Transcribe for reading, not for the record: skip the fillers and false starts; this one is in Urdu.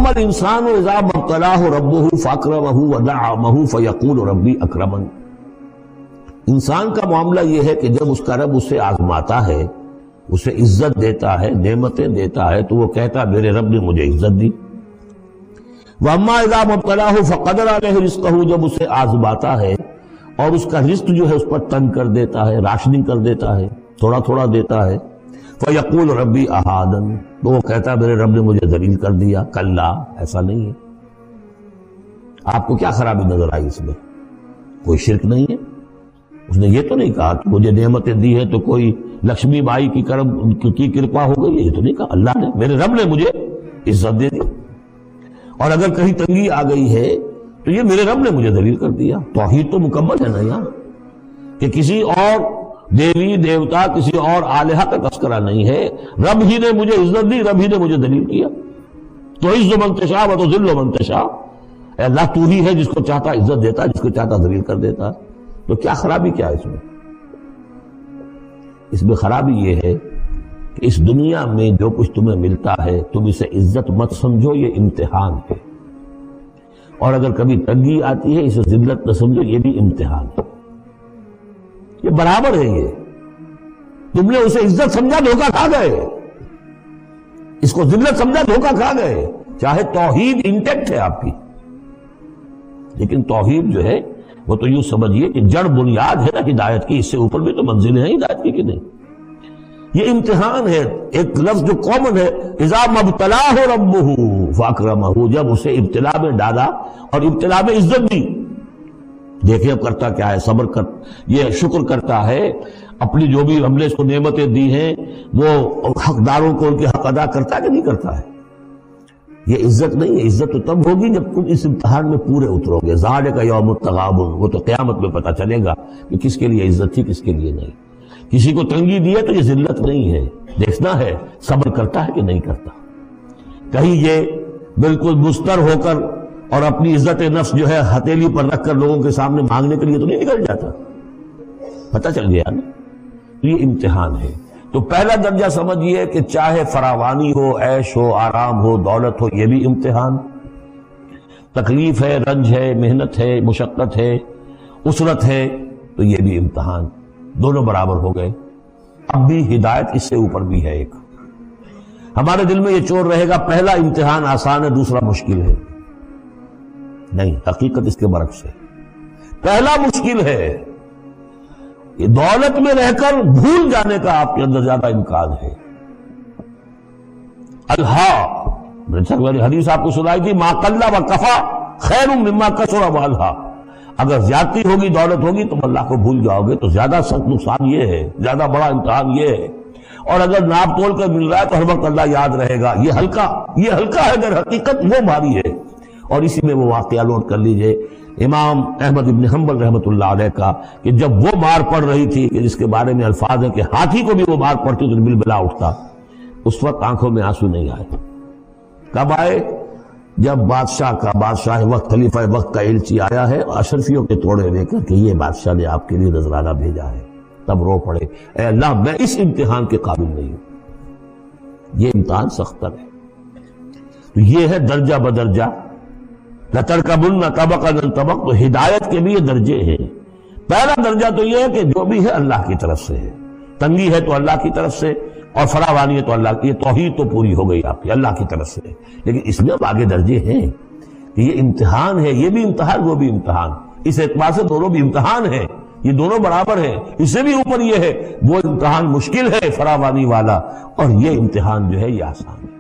وَأَمَّا الْإِنسَانُ إِذَا مَا ابْتَلَاهُ رَبُّهُ فَأَكْرَمَهُ وَنَعَّمَهُ فَيَقُولُ رَبِّي أَكْرَمَنِ۔ انسان کا معاملہ یہ ہے کہ جب اس کا رب اسے آزماتا ہے، اسے عزت دیتا ہے، نعمتیں دیتا ہے، تو وہ کہتا ہے میرے رب نے مجھے عزت دی۔ وَأَمَّا إِذَا مَا ابْتَلَاهُ فَقَدَرَ عَلَيْهِ رِزْقَهُ، جب اسے آزماتا ہے اور اس کا رزق جو ہے اس پر تنگ کر دیتا ہے، راشننگ کر دیتا ہے، تھوڑا تھوڑا دیتا ہے، فَيَقُولُ رَبِّي أَهَانَنِ، تو وہ کہتا ہے میرے رب نے مجھے ذلیل کر دیا۔ کلا، ایسا نہیں ہے۔ آپ کو کیا خرابی نظر آئی اس میں؟ کوئی شرک نہیں ہے۔ اس نے یہ تو نہیں کہا کہ مجھے نعمتیں دی ہے تو کوئی لکشمی بائی کی کرپا ہو گئی، یہ تو نہیں کہا۔ اللہ نے، میرے رب نے مجھے عزت دے دی، اور اگر کہیں تنگی آ گئی ہے تو یہ میرے رب نے مجھے ذلیل کر دیا۔ توحید تو مکمل ہے نا یہاں، کہ کسی اور دیوی دیوتا، کسی اور الہہ کا تذکرہ نہیں ہے۔ رب ہی نے مجھے عزت دی، رب ہی نے مجھے ذلیل کیا۔ تو عز من تشاء و تذل من تشاء، اے اللہ تو ہی ہے جس کو چاہتا عزت دیتا، جس کو چاہتا ذلیل کر دیتا۔ تو کیا خرابی کیا ہے اس میں؟ اس میں خرابی یہ ہے کہ اس دنیا میں جو کچھ تمہیں ملتا ہے تم اسے عزت مت سمجھو، یہ امتحان ہے، اور اگر کبھی تنگی آتی ہے اسے ذلت نہ سمجھو، یہ بھی امتحان ہے۔ یہ برابر ہے، یہ تم نے اسے عزت سمجھا دھوکہ کھا گئے، اس کو ذلت سمجھا دھوکہ کھا گئے۔ چاہے توحید انٹیکٹ ہے آپ کی، لیکن توحید جو ہے وہ تو یوں سمجھیے کہ جڑ بنیاد ہے نا ہدایت کی، اس سے اوپر بھی تو منزلیں ہیں ہدایت کی کہ نہیں؟ یہ امتحان ہے۔ ایک لفظ جو کامن ہے، اذا ما ابتلاہ ربہ فاکرمہ، جب اسے ابتلا میں ڈالا اور ابتلا میں عزت دی۔ دیکھیں اب کرتا کیا ہے، صبر کر، یہ شکر کرتا ہے، اپنی جو بھی ہم نے اس کو نعمتیں دی ہیں وہ حقداروں کو ان کے حق ادا کرتا ہے کہ نہیں کرتا ہے؟ یہ عزت نہیں ہے۔ عزت تو تب ہوگی جب تم اس امتحان میں پورے اترو گے۔ ذالک یوم التغابن، وہ تو قیامت میں پتہ چلے گا کہ کس کے لیے عزت تھی، کس کے لیے نہیں۔ کسی کو تنگی دی ہے تو یہ ذلت نہیں ہے، دیکھنا ہے صبر کرتا ہے کہ نہیں کرتا۔ کہیں یہ بالکل مستر ہو کر اور اپنی عزت نفس جو ہے ہتھیلی پر رکھ کر لوگوں کے سامنے مانگنے کے لیے تو نہیں نکل جاتا، پتہ چل گیا نا۔ یہ امتحان ہے۔ تو پہلا درجہ سمجھیے کہ چاہے فراوانی ہو، عیش ہو، آرام ہو، دولت ہو، یہ بھی امتحان، تکلیف ہے، رنج ہے، محنت ہے، مشقت ہے، اسرت ہے، تو یہ بھی امتحان، دونوں برابر ہو گئے۔ اب بھی ہدایت اس سے اوپر بھی ہے ایک۔ ہمارے دل میں یہ چور رہے گا پہلا امتحان آسان ہے، دوسرا مشکل ہے۔ نہیں، حقیقت اس کے برعکس ہے۔ پہلا مشکل ہے، یہ دولت میں رہ کر بھول جانے کا آپ کے اندر زیادہ امکان ہے۔ الہا، حدیث آپ کو سنائی تھی، ما قل و کفا خیر مما کثر و الہا، اگر زیادتی ہوگی، دولت ہوگی، تم اللہ کو بھول جاؤ گے تو زیادہ سخت نقصان یہ ہے، زیادہ بڑا امتحان یہ ہے۔ اور اگر ناپ تول کر مل رہا ہے تو ہر وقت اللہ یاد رہے گا، یہ ہلکا ہے، اگر حقیقت وہ بھاری ہے۔ اور اسی میں وہ واقعہ نوٹ کر لیجئے امام احمد ابن حنبل رحمۃ اللہ علیہ کا، کہ جب وہ مار پڑ رہی تھی کہ جس کے بارے میں الفاظ ہے کہ ہاتھی کو بھی وہ مار پڑتی تو بلبلا اٹھتا، اس وقت آنکھوں میں آنسو نہیں آئے۔ کب آئے؟ جب بادشاہ وقت، خلیفہ وقت کا ایلچی آیا ہے اشرفیوں کے توڑے لے کر کہ یہ بادشاہ نے آپ کے لیے نذرانہ بھیجا ہے، تب رو پڑے، اے اللہ میں اس امتحان کے قابل نہیں ہوں۔ یہ امتحان سختر ہے۔ تو یہ ہے درجہ بدرجہ، لَتَرْكَبُنَّ طَبَقًا عَنْ طَبَقٍ، تو ہدایت کے بھی یہ درجے ہیں۔ پہلا درجہ تو یہ ہے کہ جو بھی ہے اللہ کی طرف سے ہے، تنگی ہے تو اللہ کی طرف سے، اور فراوانی ہے تو اللہ کی، یہ توحید تو پوری ہو گئی آپ کی، اللہ کی طرف سے۔ لیکن اس میں اب آگے درجے ہیں کہ یہ امتحان ہے، یہ بھی امتحان، وہ بھی امتحان، اس اعتبار سے دونوں بھی امتحان ہیں، یہ دونوں برابر ہیں۔ اس سے بھی اوپر یہ ہے، وہ امتحان مشکل ہے فراوانی والا، اور یہ امتحان جو ہے یہ آسان ہے۔